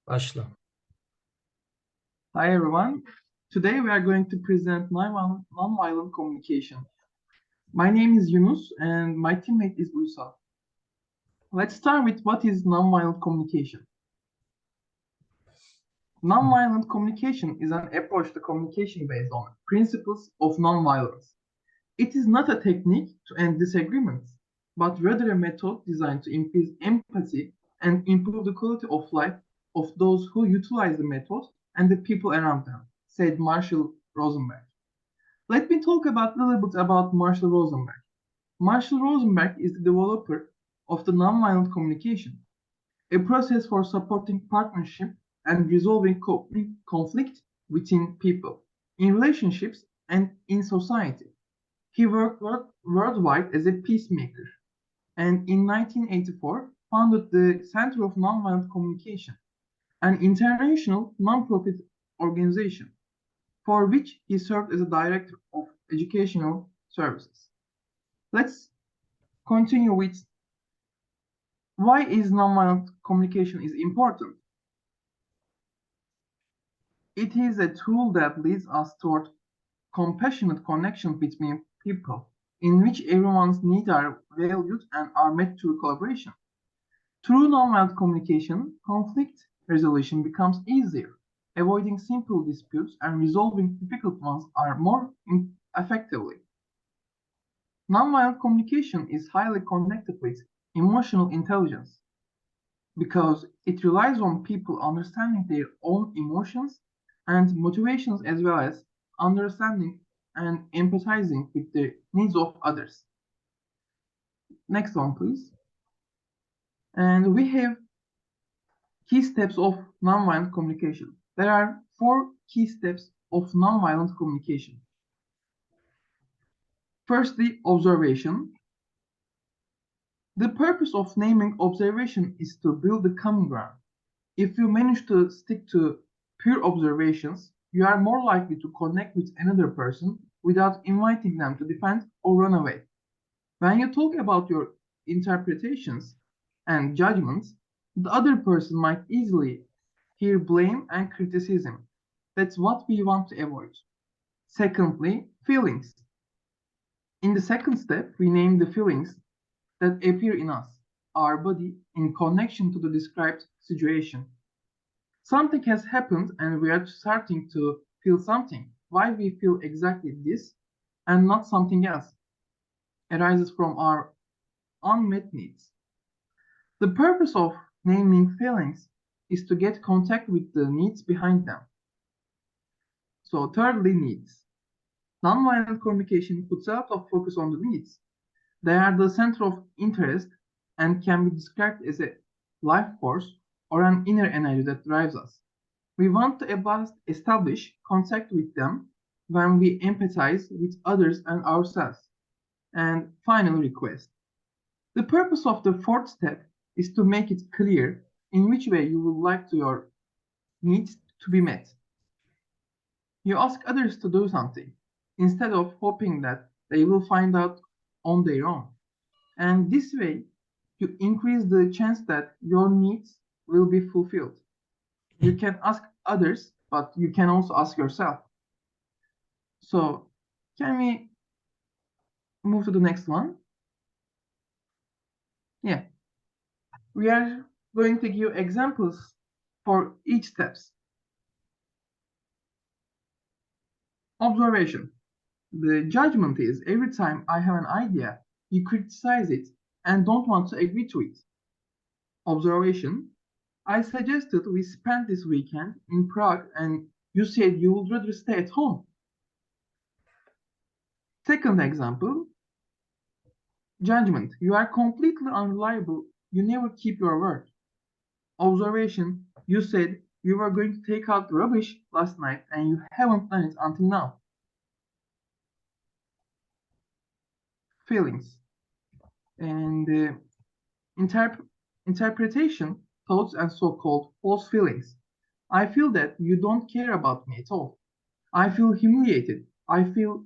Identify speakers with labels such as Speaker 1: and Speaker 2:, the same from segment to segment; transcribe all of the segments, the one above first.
Speaker 1: Başla.
Speaker 2: Hi everyone. Today we are going to present nonviolent communication. My name is Yunus and my teammate is Uysal. Let's start with what is nonviolent communication. Nonviolent communication is an approach to communication based on principles of nonviolence. It is not a technique to end disagreements, but rather a method designed to increase empathy and improve the quality of life of those who utilize the method and the people around them, said Marshall Rosenberg. Let me talk a little bit about Marshall Rosenberg. Marshall Rosenberg is the developer of the nonviolent communication, a process for supporting partnership and resolving conflict within people, in relationships, and in society. He worked worldwide as a peacemaker, and in 1984 founded the Center of Nonviolent Communication, an international non-profit organization, for which he served as a director of educational services. Let's continue with why is nonviolent communication is important. It is a tool that leads us toward compassionate connection between people, in which everyone's needs are valued and are met through collaboration. Through nonviolent communication, conflict resolution becomes easier. Avoiding simple disputes and resolving difficult ones are more effectively. Nonviolent communication is highly connected with emotional intelligence because it relies on people understanding their own emotions and motivations as well as understanding and empathizing with the needs of others. Next one, please. And we have key steps of nonviolent communication. There are 4 key steps of nonviolent communication. Firstly, observation. The purpose of naming observation is to build the common ground. If you manage to stick to pure observations, you are more likely to connect with another person without inviting them to defend or run away. When you talk about your interpretations and judgments, the other person might easily hear blame and criticism. That's what we want to avoid. Secondly, feelings. In the second step, we name the feelings that appear in us, our body, in connection to the described situation. Something has happened and we are starting to feel something. Why we feel exactly this and not something else arises from our unmet needs. The purpose of naming feelings is to get contact with the needs behind them. So thirdly, needs. Nonviolent communication puts a lot of focus on the needs. They are the center of interest and can be described as a life force or an inner energy that drives us. We want to establish contact with them when we empathize with others and ourselves. And final request. The purpose of the fourth step is to make it clear in which way you would like your needs to be met. You ask others to do something instead of hoping that they will find out on their own. And this way, you increase the chance that your needs will be fulfilled. You can ask others, but you can also ask yourself. So, can we move to the next one? Yeah. We are going to give examples for each steps. Observation. The judgment is every time I have an idea, you criticize it and don't want to agree to it. Observation. I suggested we spend this weekend in Prague and you said you would rather stay at home. Second example. Judgment. You are completely unreliable. You never keep your word. Observation. You said you were going to take out the rubbish last night and you haven't done it until now. Feelings. And interpretation, thoughts, and so-called false feelings. I feel that you don't care about me at all. I feel humiliated. I feel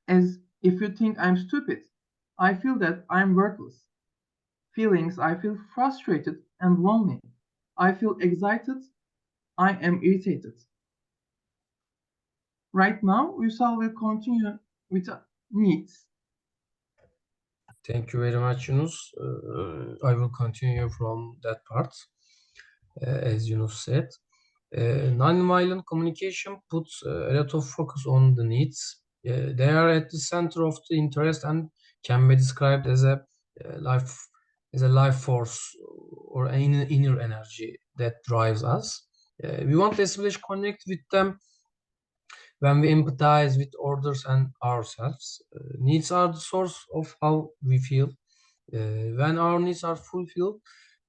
Speaker 2: as if you think I'm stupid. I feel that I'm worthless. Feelings, I feel frustrated and lonely. I feel excited. I am irritated. Right now, Ünsal will continue with needs.
Speaker 1: Thank you very much, Yunus. I will continue from that part, as Yunus said. Non-violent communication puts a lot of focus on the needs. They are at the center of the interest and can be described as a life force or an inner energy that drives us. We want to establish connect with them when we empathize with others and ourselves. Needs are the source of how we feel. When our needs are fulfilled,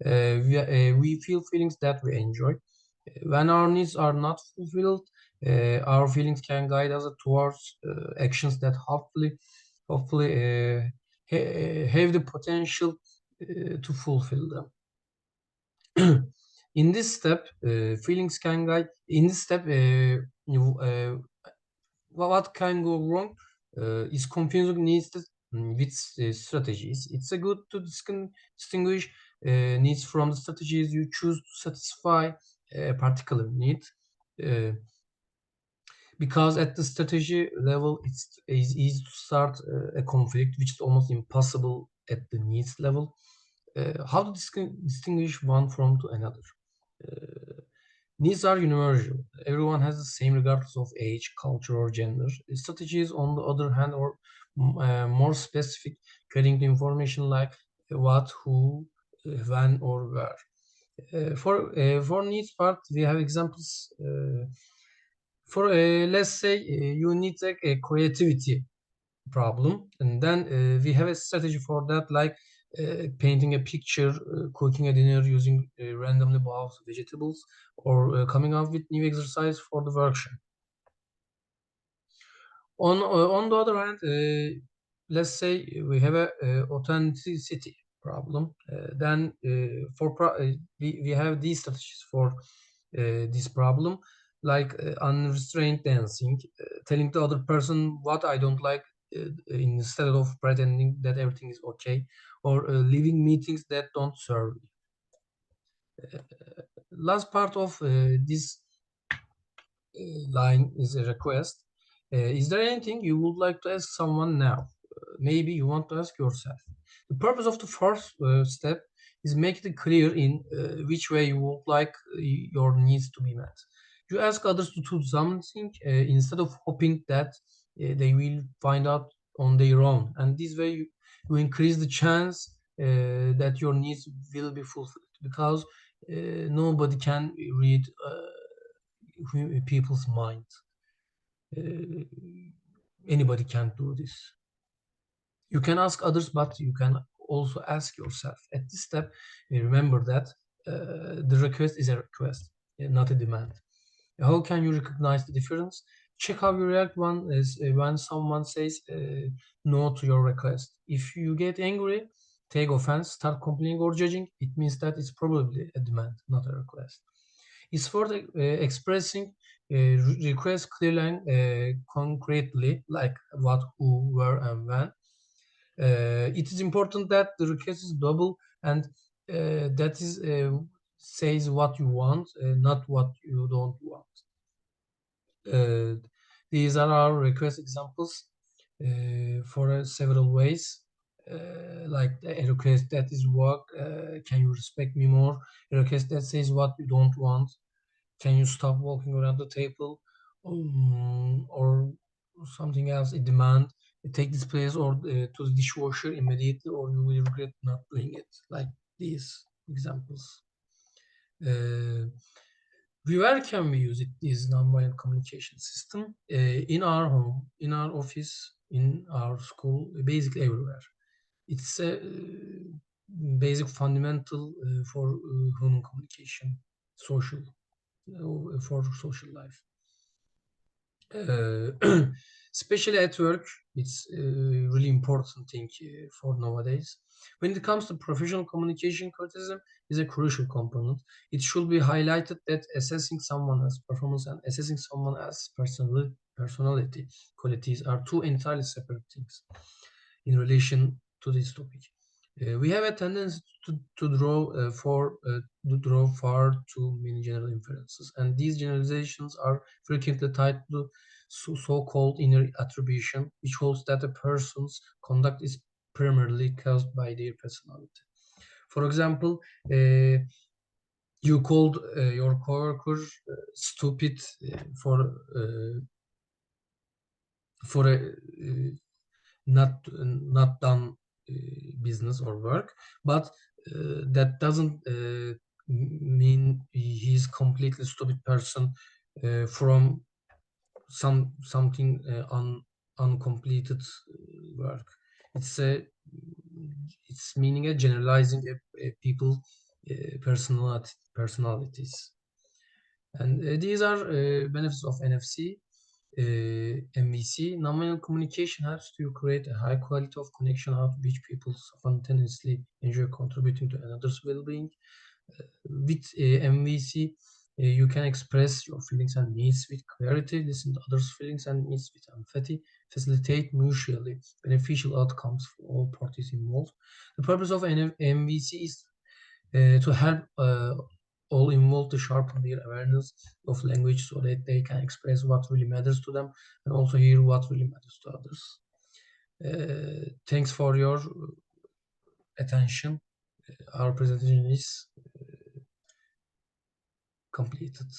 Speaker 1: we feel feelings that we enjoy. When our needs are not fulfilled, our feelings can guide us towards actions that hopefully have the potential to fulfill them. In this step, feelings can guide. In this step, what can go wrong is confusing needs with strategies. It's a good to distinguish needs from the strategies you choose to satisfy a particular need. Because at the strategy level, it's easy to start a conflict, which is almost impossible at the needs level. How to distinguish one from to another? Needs are universal. Everyone has the same regardless of age, culture, or gender. Strategies, on the other hand, are more specific, getting the information like what, who, when, or where. For needs part, we have examples. Let's say you need a creativity problem, and then we have a strategy for that, like painting a picture, cooking a dinner using randomly bought vegetables, or coming up with new exercise for the workshop. On the other hand, let's say we have a authenticity problem. Then we have these strategies for this problem, like unrestrained dancing, telling the other person what I don't like instead of pretending that everything is okay, or leaving meetings that don't serve me. Last part of this line is a request. Is there anything you would like to ask someone now? Maybe you want to ask yourself. The purpose of the first step is make it clear in which way you would like your needs to be met. You ask others to do something instead of hoping that they will find out on their own, and this way you increase the chance that your needs will be fulfilled, because nobody can read people's mind. Anybody can't do this. You can ask others, but you can also ask yourself. At this step, remember that the request is a request, not a demand. How can you recognize the difference? Check how you react when someone says no to your request. If you get angry, take offense, start complaining or judging, it means that it's probably a demand, not a request. It's for expressing requests clearly and concretely, like what, who, where, and when. It is important that the request is double, and that is says what you want, not what you don't want. These are our request examples for several ways. Like a request that is work, can you respect me more? A request that says what you don't want, can you stop walking around the table? Or something else, a demand, take this place or to the dishwasher immediately, or you will regret not doing it, like these examples. Where can we use it, this nonviolent communication system? In our home, in our office, in our school, basically everywhere. It's a basic fundamental for human communication, social, for social life. Especially at work, it's a really important thing for nowadays. When it comes to professional communication, criticism is a crucial component. It should be highlighted that assessing someone else's performance and assessing someone else's personality qualities are two entirely separate things in relation to this topic. We have a tendency to draw far too many general inferences, and these generalizations are frequently tied to so-called inner attribution, which holds that a person's conduct is primarily caused by their personality. For example, you called your coworker stupid for a not done business or work, but that doesn't mean he's completely stupid person from something uncompleted work. It's meaning a generalizing a people personalities, and these are benefits of NFC. MVC, nonviolent communication helps to create a high quality of connection out of which people spontaneously enjoy contributing to another's well-being. With MVC, you can express your feelings and needs with clarity, listen to others' feelings and needs with empathy, facilitate mutually beneficial outcomes for all parties involved. The purpose of MVC is to help all involved to sharpen their awareness of language so that they can express what really matters to them and also hear what really matters to others. Thanks for your attention. Our presentation is completed.